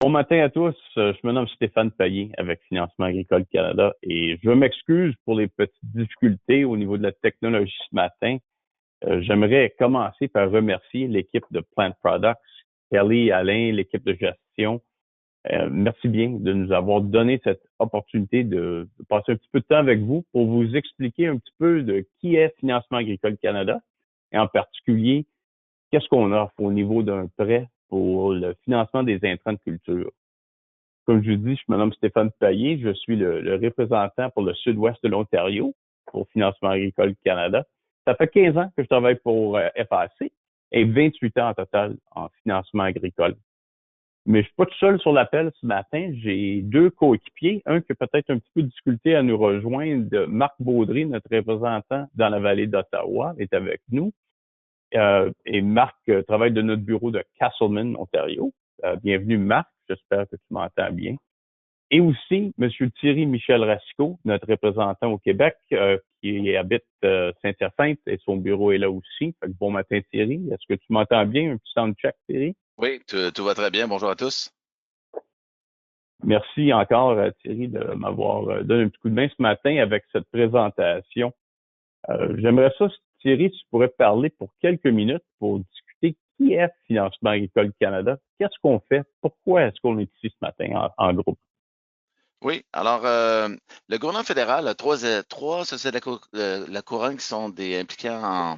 Bon matin à tous, je me nomme Stéphane Payet avec Financement Agricole Canada et je m'excuse pour les petites difficultés au niveau de la technologie ce matin. J'aimerais commencer par remercier l'équipe de Plant Products, Kelly, Alain, l'équipe de gestion. Merci bien de nous avoir donné cette opportunité de passer un petit peu de temps avec vous pour vous expliquer un petit peu de qui est Financement Agricole Canada et en particulier qu'est-ce qu'on offre au niveau d'un prêt pour le financement des intrants de culture. Comme je vous dis, je me nomme Stéphane Payet, je suis le représentant pour le sud-ouest de l'Ontario pour Financement Agricole Canada. Ça fait 15 ans que je travaille pour FAC et 28 ans en total en financement agricole. Mais je suis pas tout seul sur l'appel ce matin. J'ai deux coéquipiers. Un qui a peut-être un petit peu de difficulté à nous rejoindre. Marc Baudry, notre représentant dans la vallée d'Ottawa, est avec nous. Et Marc travaille de notre bureau de Castleman, Ontario. Bienvenue, Marc. J'espère que tu m'entends bien. Et aussi, M. Thierry Michel Racicot, notre représentant au Québec, qui habite Saint-Hyacinthe et son bureau est là aussi. Fait que bon matin, Thierry. Est-ce que tu m'entends bien? Un petit sound check, Thierry? Oui, tout va très bien. Bonjour à tous. Merci encore, Thierry, de m'avoir donné un petit coup de main ce matin avec cette présentation. J'aimerais ça, Thierry, tu pourrais parler pour quelques minutes pour discuter qui est Financement Agricole Canada, qu'est-ce qu'on fait, pourquoi est-ce qu'on est ici ce matin en groupe. Oui, alors le gouvernement fédéral a trois sociétés de la couronne qui sont impliquées en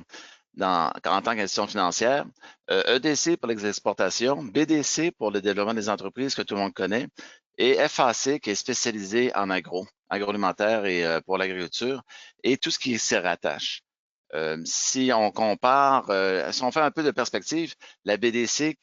tant qu'institution financière. EDC pour les exportations, BDC pour le développement des entreprises que tout le monde connaît, et FAC qui est spécialisé en agroalimentaire et pour l'agriculture, et tout ce qui s'y rattache. Si on compare, si on fait un peu de perspective, la BDC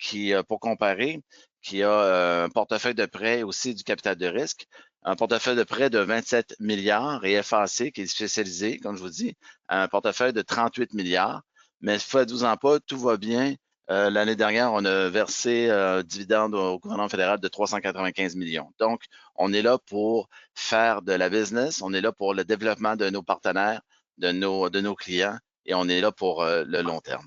pour comparer, qui a un portefeuille de prêts aussi du capital de risque, un portefeuille de prêts de 27 milliards et FAC qui est spécialisé, comme je vous dis, un portefeuille de 38 milliards. Mais faites-vous-en pas, tout va bien. L'année dernière, on a versé un dividende au gouvernement fédéral de 395 millions. Donc, on est là pour faire de la business, on est là pour le développement de nos partenaires, de nos clients et on est là pour le long terme.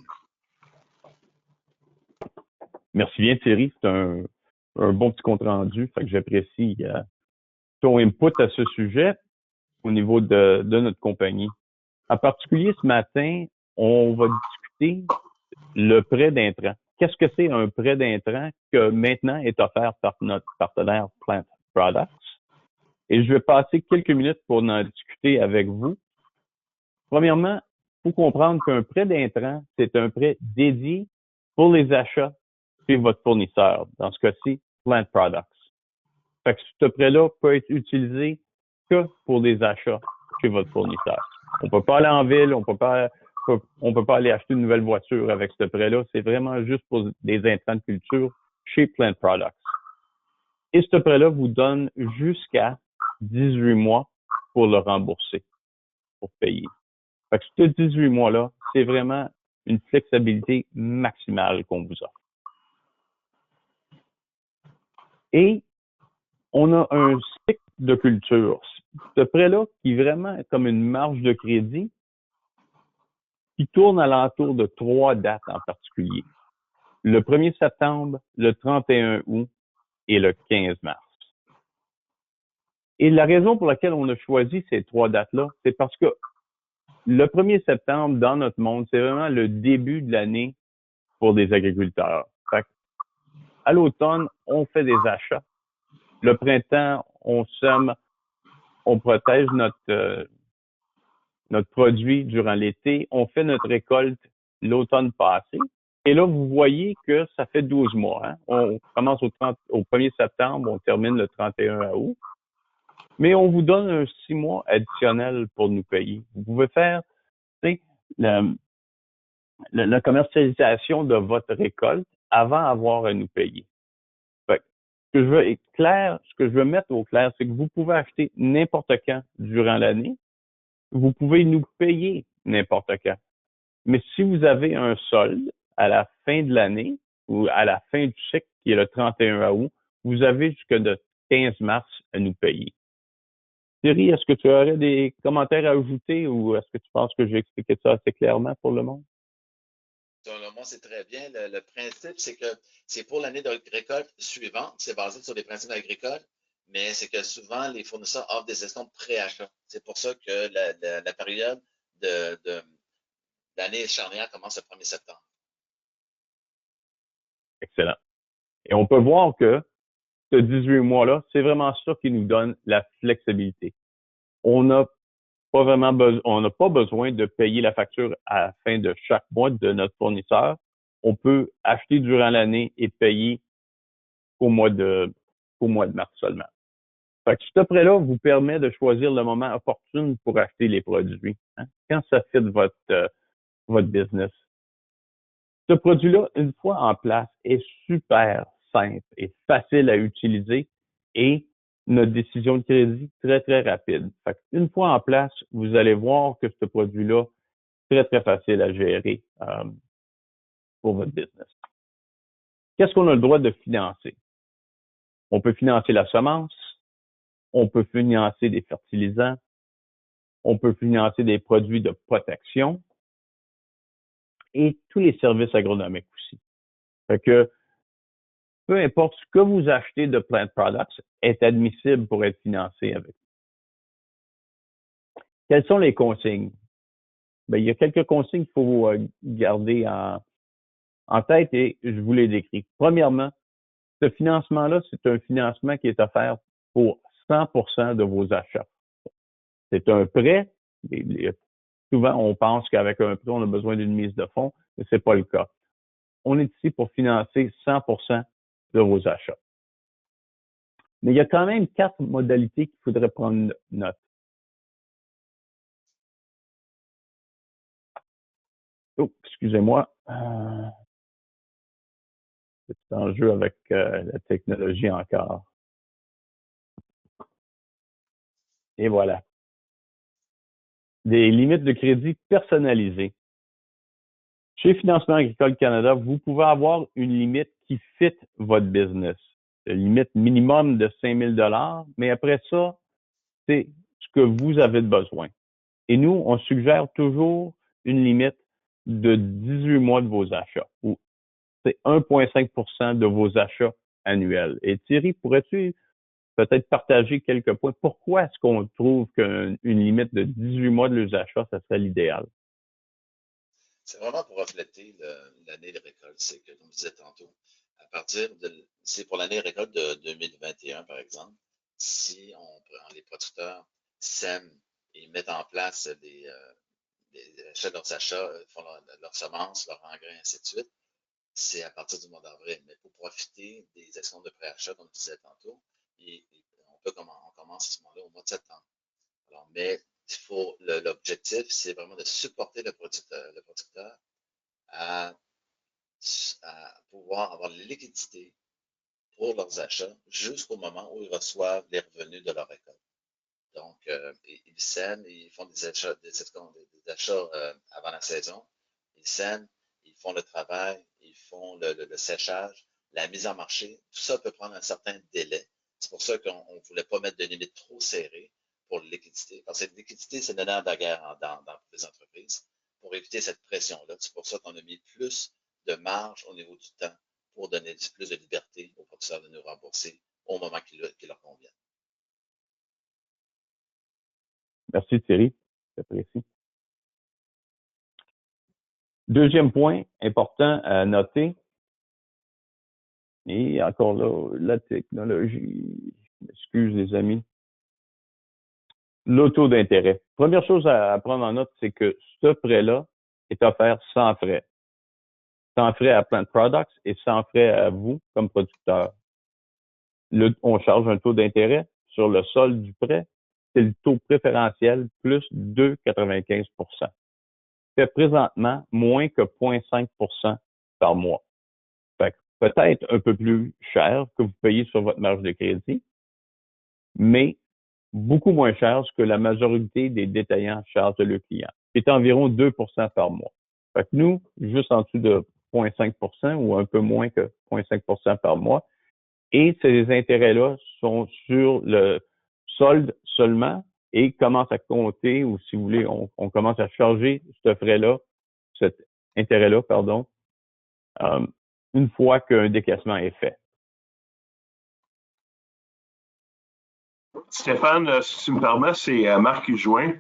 Merci bien, Thierry. C'est un bon petit compte-rendu. Fait que j'apprécie ton input à ce sujet au niveau de notre compagnie. En particulier, ce matin, on va discuter le prêt d'intrant. Qu'est-ce que c'est un prêt d'intrant que maintenant est offert par notre partenaire Plant Products? Et je vais passer quelques minutes pour en discuter avec vous. Premièrement, il faut comprendre qu'un prêt d'intrant, c'est un prêt dédié pour les achats chez votre fournisseur. Dans ce cas-ci, Plant Products. Fait que ce prêt-là peut être utilisé que pour des achats chez votre fournisseur. On peut pas aller en ville, on peut pas aller acheter une nouvelle voiture avec ce prêt-là. C'est vraiment juste pour des intrants de culture chez Plant Products. Et ce prêt-là vous donne jusqu'à 18 mois pour le rembourser, pour payer. Fait que ce 18 mois-là, c'est vraiment une flexibilité maximale qu'on vous offre. Et on a un cycle de culture. Ce prêt-là, qui est vraiment comme une marge de crédit, qui tourne alentour de 3 dates en particulier. Le 1er septembre, le 31 août et le 15 mars. Et la raison pour laquelle on a choisi ces 3 dates-là, c'est parce que le 1er septembre, dans notre monde, c'est vraiment le début de l'année pour des agriculteurs. Fait à l'automne, on fait des achats. Le printemps, on sème, on protège notre produit durant l'été. On fait notre récolte l'automne passé. Et là, vous voyez que ça fait 12 mois. Hein? On commence au 1er septembre, on termine le 31 août. Mais on vous donne un 6 mois additionnel pour nous payer. Vous pouvez faire la, la commercialisation de votre récolte avant d'avoir à nous payer. Fait que, ce que je veux mettre au clair, c'est que vous pouvez acheter n'importe quand durant l'année. Vous pouvez nous payer n'importe quand. Mais si vous avez un solde à la fin de l'année ou à la fin du cycle, qui est le 31 août, vous avez jusque le 15 mars à nous payer. Thierry, est-ce que tu aurais des commentaires à ajouter ou est-ce que tu penses que j'ai expliqué ça assez clairement pour le monde? Selon moi, c'est très bien. Le principe, c'est que c'est pour l'année de récolte suivante. C'est basé sur des principes agricoles, mais c'est que souvent, les fournisseurs offrent des escomptes pré-achat. C'est pour ça que la période de l'année charnière commence le 1er septembre. Excellent. Et on peut voir que ce 18 mois-là, c'est vraiment ça qui nous donne la flexibilité. On n'a on n'a pas besoin de payer la facture à la fin de chaque mois de notre fournisseur. On peut acheter durant l'année et payer au mois de, au mois de mars seulement. Fait que ce prêt-là vous permet de choisir le moment opportun pour acheter les produits, hein, quand ça fit votre business. Ce produit-là, une fois en place, est super simple et facile à utiliser et notre décision de crédit très, très rapide. Fait une fois en place, vous allez voir que ce produit-là est très, très facile à gérer pour votre business. Qu'est-ce qu'on a le droit de financer? On peut financer la semence, on peut financer des fertilisants, on peut financer des produits de protection et tous les services agronomiques aussi. Fait que peu importe ce que vous achetez de Plant Products est admissible pour être financé avec. Quelles sont les consignes? Ben, il y a quelques consignes qu'il faut garder en tête et je vous les décris. Premièrement, ce financement-là, c'est un financement qui est offert pour 100% de vos achats. C'est un prêt. Souvent, on pense qu'avec un prêt, on a besoin d'une mise de fonds, mais c'est pas le cas. On est ici pour financer 100% de vos achats. Mais il y a quand même 4 modalités qu'il faudrait prendre note. Oh, excusez-moi. C'est en jeu avec la technologie encore. Et voilà. Des limites de crédit personnalisées. Chez Financement Agricole Canada, vous pouvez avoir une limite qui fit votre business. Une limite minimum de 5 000 $, mais après ça, c'est ce que vous avez de besoin. Et nous, on suggère toujours une limite de 18 mois de vos achats, ou c'est 1,5% de vos achats annuels. Et Thierry, pourrais-tu peut-être partager quelques points? Pourquoi est-ce qu'on trouve qu'une limite de 18 mois de leurs achats, ça serait l'idéal? C'est vraiment pour refléter l'année de récolte. C'est que, comme je disais tantôt, c'est pour l'année de récolte de 2021, par exemple, si les producteurs sèment et mettent en place achètent leurs achats, font leurs semences, leurs engrais, ainsi de suite, c'est à partir du mois d'avril. Mais pour profiter des escomptes de préachat, comme je disais tantôt, on commence à ce moment-là au mois de septembre. Alors, mais l'objectif, c'est vraiment de supporter le producteur à, à pouvoir avoir la liquidité pour leurs achats jusqu'au moment où ils reçoivent les revenus de leur récolte. Donc, ils sèment, ils font des achats, avant la saison. Ils sèment, ils font le travail, ils font le séchage, la mise en marché. Tout ça peut prendre un certain délai. C'est pour ça qu'on ne voulait pas mettre de limites trop serrées pour la liquidité. Parce que la liquidité, c'est le nerf de la guerre dans les entreprises. Pour éviter cette pression-là, c'est pour ça qu'on a mis plus de marge au niveau du temps pour donner plus de liberté aux producteurs de nous rembourser au moment qui leur convient. Merci Thierry, j'apprécie. Deuxième point important à noter, et encore là, la technologie, excuse les amis, le taux d'intérêt. Première chose à prendre en note, c'est que ce prêt-là est offert sans frais. Sans frais à Plant Products et sans frais à vous comme producteur. On charge un taux d'intérêt sur le solde du prêt, c'est le taux préférentiel plus 2,95%. Fait présentement moins que 0,5% par mois. Fait peut-être un peu plus cher que vous payez sur votre marge de crédit, mais beaucoup moins cher que la majorité des détaillants chargent de leurs clients. C'est environ 2% par mois. Fait que nous, juste en dessous de 0,5% ou un peu moins que 0,5% par mois. Et ces intérêts-là sont sur le solde seulement et commencent à compter, ou si vous voulez, on commence à charger ce frais-là, cet intérêt-là, pardon, une fois qu'un décaissement est fait. Stéphane, si tu me permets, c'est Marc qui joint.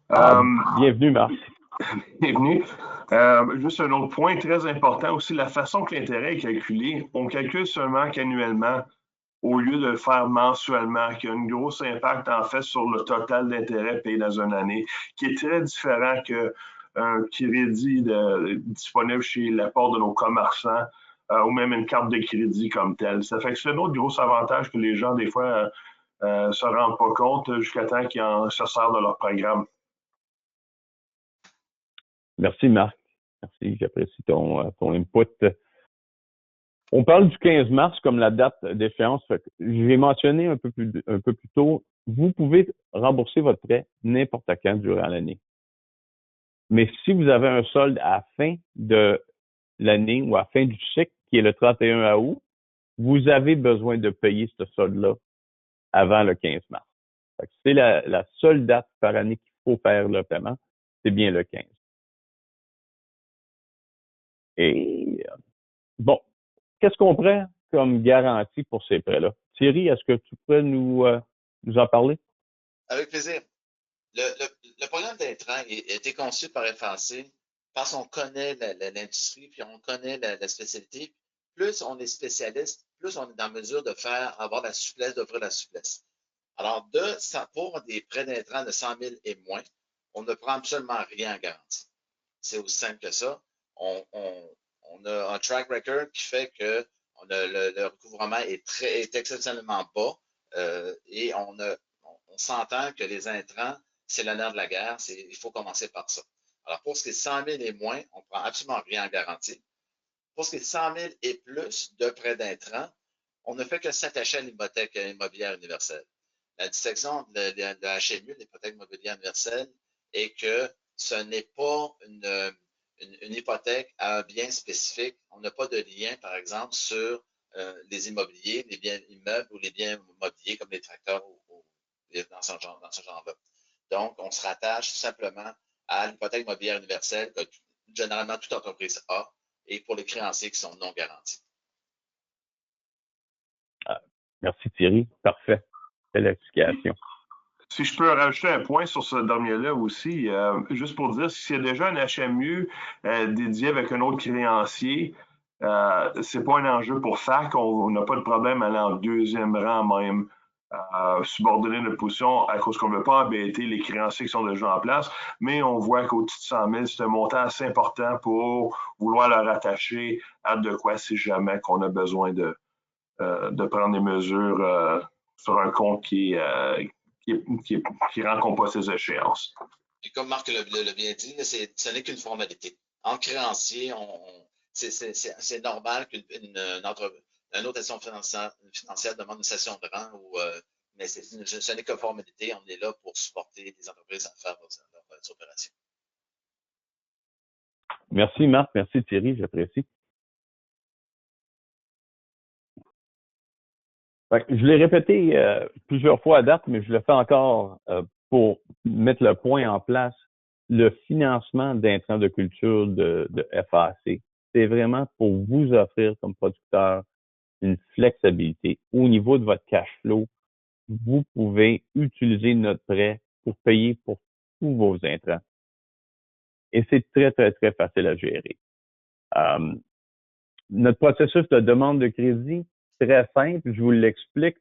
Bienvenue, Marc. Bienvenue. Juste un autre point très important aussi, la façon que l'intérêt est calculé. On calcule seulement qu'annuellement au lieu de le faire mensuellement, qui a un gros impact en fait sur le total d'intérêt payé dans une année, qui est très différent qu'un crédit disponible chez la part de nos commerçants ou même une carte de crédit comme telle. Ça fait que c'est un autre gros avantage que les gens, des fois, se rendent pas compte jusqu'à temps qu'ils se servent de leur programme. Merci, Marc. Merci, j'apprécie ton input. On parle du 15 mars comme la date d'échéance. J'ai mentionné un peu plus tôt, vous pouvez rembourser votre prêt n'importe quand durant l'année. Mais si vous avez un solde à la fin de l'année ou à la fin du cycle, qui est le 31 août, vous avez besoin de payer ce solde-là avant le 15 mars. C'est la seule date par année qu'il faut faire le paiement, c'est bien le 15. Et bon, qu'est-ce qu'on prend comme garantie pour ces prêts-là? Thierry, est-ce que tu pourrais nous en parler? Avec plaisir. Le programme d'intrant a été conçu par FAC parce qu'on connaît l'industrie, puis on connaît la spécialité. Plus on est spécialiste, plus on est en mesure de avoir la souplesse, d'offrir la souplesse. Alors, pour des prêts d'intrant de 100 000 et moins, on ne prend absolument rien en garantie. C'est aussi simple que ça. On a un track record qui fait que le recouvrement est exceptionnellement bas et on s'entend que les intrants, c'est le nerf de la guerre. Il faut commencer par ça. Alors, pour ce qui est 100 000 et moins, on ne prend absolument rien en garantie. Pour ce qui est 100 000 et plus de prêts d'intrants, on ne fait que s'attacher à l'hypothèque immobilière universelle. La distinction de la HMU, l'hypothèque immobilière universelle, est que ce n'est pas une hypothèque à un bien spécifique. On n'a pas de lien, par exemple, sur les immobiliers, les biens immeubles ou les biens immobiliers comme les tracteurs ou dans ce genre-là. Donc, on se rattache tout simplement à l'hypothèque immobilière universelle que généralement toute entreprise a et pour les créanciers qui sont non garantis. Merci Thierry, parfait. Belle explication. Si je peux rajouter un point sur ce dernier-là aussi, juste pour dire, s'il y a déjà un HMU dédié avec un autre créancier, c'est pas un enjeu pour FAC, on n'a pas de problème à aller en deuxième rang même, subordonner notre position à cause qu'on ne veut pas embêter les créanciers qui sont déjà en place, mais on voit qu'au-dessus de 100 000, c'est un montant assez important pour vouloir le rattacher à de quoi si jamais qu'on a besoin de prendre des mesures sur un compte qui rencontre pas ses échéances. Et comme Marc l'a bien dit, ce n'est qu'une formalité. En créancier, c'est normal qu'une autre institution financière demande une cession de rang, mais ce n'est que formalité. On est là pour supporter les entreprises à faire leurs opérations. Merci Marc, merci Thierry, j'apprécie. Je l'ai répété plusieurs fois à date, mais je le fais encore pour mettre le point en place. Le financement d'intrants de culture de FAC, c'est vraiment pour vous offrir comme producteur une flexibilité. Au niveau de votre cash flow, vous pouvez utiliser notre prêt pour payer pour tous vos intrants. Et c'est très, très, très facile à gérer. Notre processus de demande de crédit, très simple, je vous l'explique.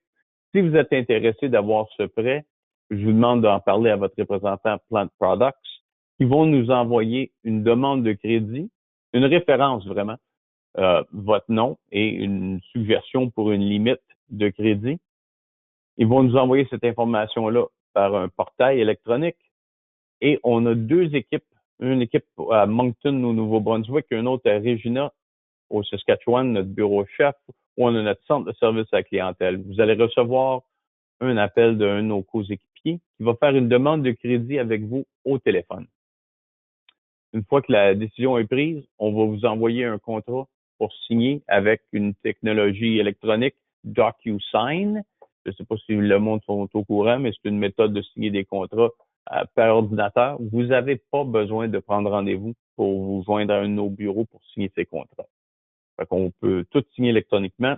Si vous êtes intéressé d'avoir ce prêt, je vous demande d'en parler à votre représentant Plant Products, qui vont nous envoyer une demande de crédit, une référence vraiment, votre nom et une suggestion pour une limite de crédit. Ils vont nous envoyer cette information-là par un portail électronique. Et on a deux équipes, une équipe à Moncton au Nouveau-Brunswick et une autre à Regina au Saskatchewan, notre bureau chef, où on a notre centre de service à la clientèle. Vous allez recevoir un appel d'un de nos coéquipiers qui va faire une demande de crédit avec vous au téléphone. Une fois que la décision est prise, on va vous envoyer un contrat pour signer avec une technologie électronique DocuSign. Je ne sais pas si le monde sont au courant, mais c'est une méthode de signer des contrats par ordinateur. Vous n'avez pas besoin de prendre rendez-vous pour vous joindre à un de nos bureaux pour signer ces contrats. Fait qu'on peut tout signer électroniquement.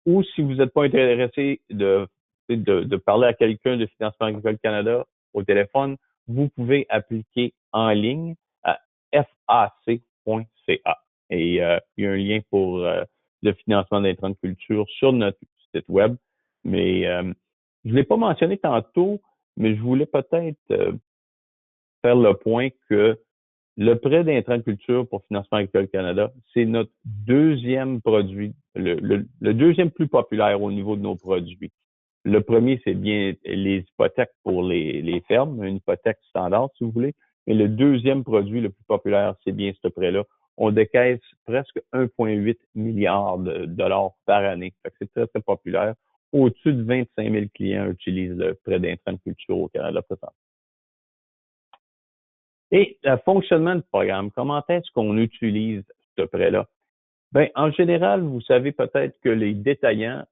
Ou si vous n'êtes pas intéressé de parler à quelqu'un de Financement Agricole Canada au téléphone, vous pouvez appliquer en ligne à fac.ca. Et il y a un lien pour le financement d'intrants de culture sur notre site web. Mais je ne l'ai pas mentionné tantôt, mais je voulais peut-être faire le point que le prêt d'intrants de culture pour Financement Agricole Canada, c'est notre deuxième produit, le deuxième plus populaire au niveau de nos produits. Le premier, c'est bien les hypothèques pour les fermes, une hypothèque standard, si vous voulez. Mais le deuxième produit le plus populaire, c'est bien ce prêt-là. On décaisse presque 1,8 milliard de dollars par année. C'est très, très populaire. Au-dessus de 25 000 clients utilisent le prêt d'intrants de culture au Canada présentement. Et le fonctionnement du programme, comment est-ce qu'on utilise ce prêt-là? Ben, en général, vous savez peut-être que les détaillants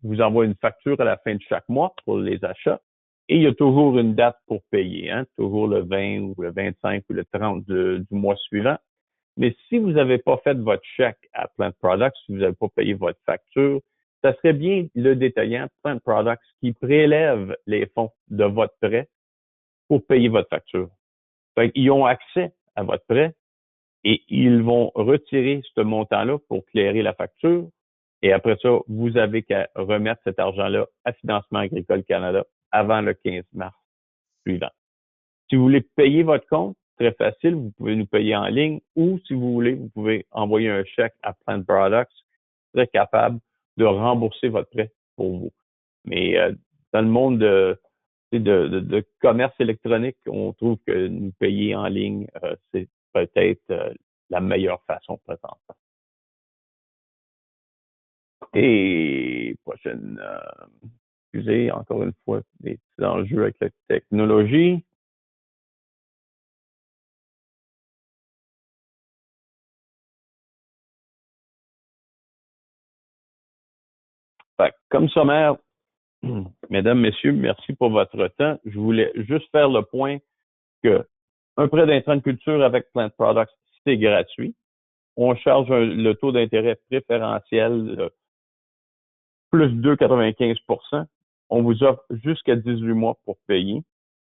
vous envoient une facture à la fin de chaque mois pour les achats et il y a toujours une date pour payer, hein, toujours le 20 ou le 25 ou le 30 du mois suivant. Mais si vous n'avez pas fait votre chèque à Plant Products, si vous n'avez pas payé votre facture, ça serait bien le détaillant Plant Products qui prélève les fonds de votre prêt pour payer votre facture. Fait qu'ils ont accès à votre prêt et ils vont retirer ce montant-là pour clairer la facture. Et après ça, vous avez qu'à remettre cet argent-là à Financement Agricole Canada avant le 15 mars suivant. Si vous voulez payer votre compte, très facile, vous pouvez nous payer en ligne ou si vous voulez, vous pouvez envoyer un chèque à Plant Products, très capable de rembourser votre prêt pour vous. Mais dans le monde de commerce électronique, on trouve que nous payer en ligne, c'est peut-être la meilleure façon présentement. Et prochaine, excusez, encore une fois, des petits enjeux avec la technologie. Fait, comme sommaire, mesdames, messieurs, merci pour votre temps. Je voulais juste faire le point que un prêt d'intrants de culture avec Plant Products, c'est gratuit. On charge le taux d'intérêt préférentiel plus 2,95 %. On vous offre jusqu'à 18 mois pour payer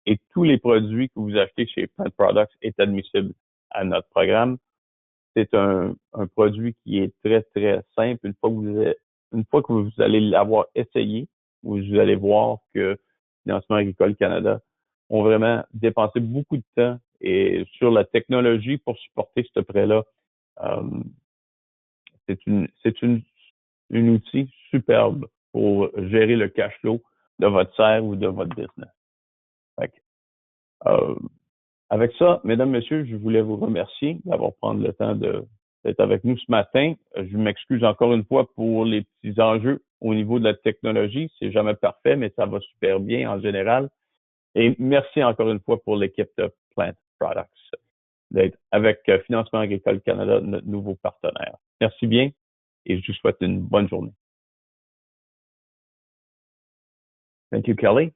et tous les produits que vous achetez chez Plant Products est admissible à notre programme. C'est un produit qui est très, très simple. Une fois que vous allez l'avoir essayé, vous allez voir que Financement Agricole Canada ont vraiment dépensé beaucoup de temps et sur la technologie pour supporter ce prêt-là. C'est un outil superbe pour gérer le cash flow de votre serre ou de votre business. Fait que, avec ça, mesdames, messieurs, je voulais vous remercier d'avoir pris le temps d'être avec nous ce matin. Je m'excuse encore une fois pour les petits enjeux au niveau de la technologie. C'est jamais parfait, mais ça va super bien en général. Et merci encore une fois pour l'équipe de Plant Products d'être avec Financement Agricole Canada, notre nouveau partenaire. Merci bien et je vous souhaite une bonne journée. Thank you, Kelly.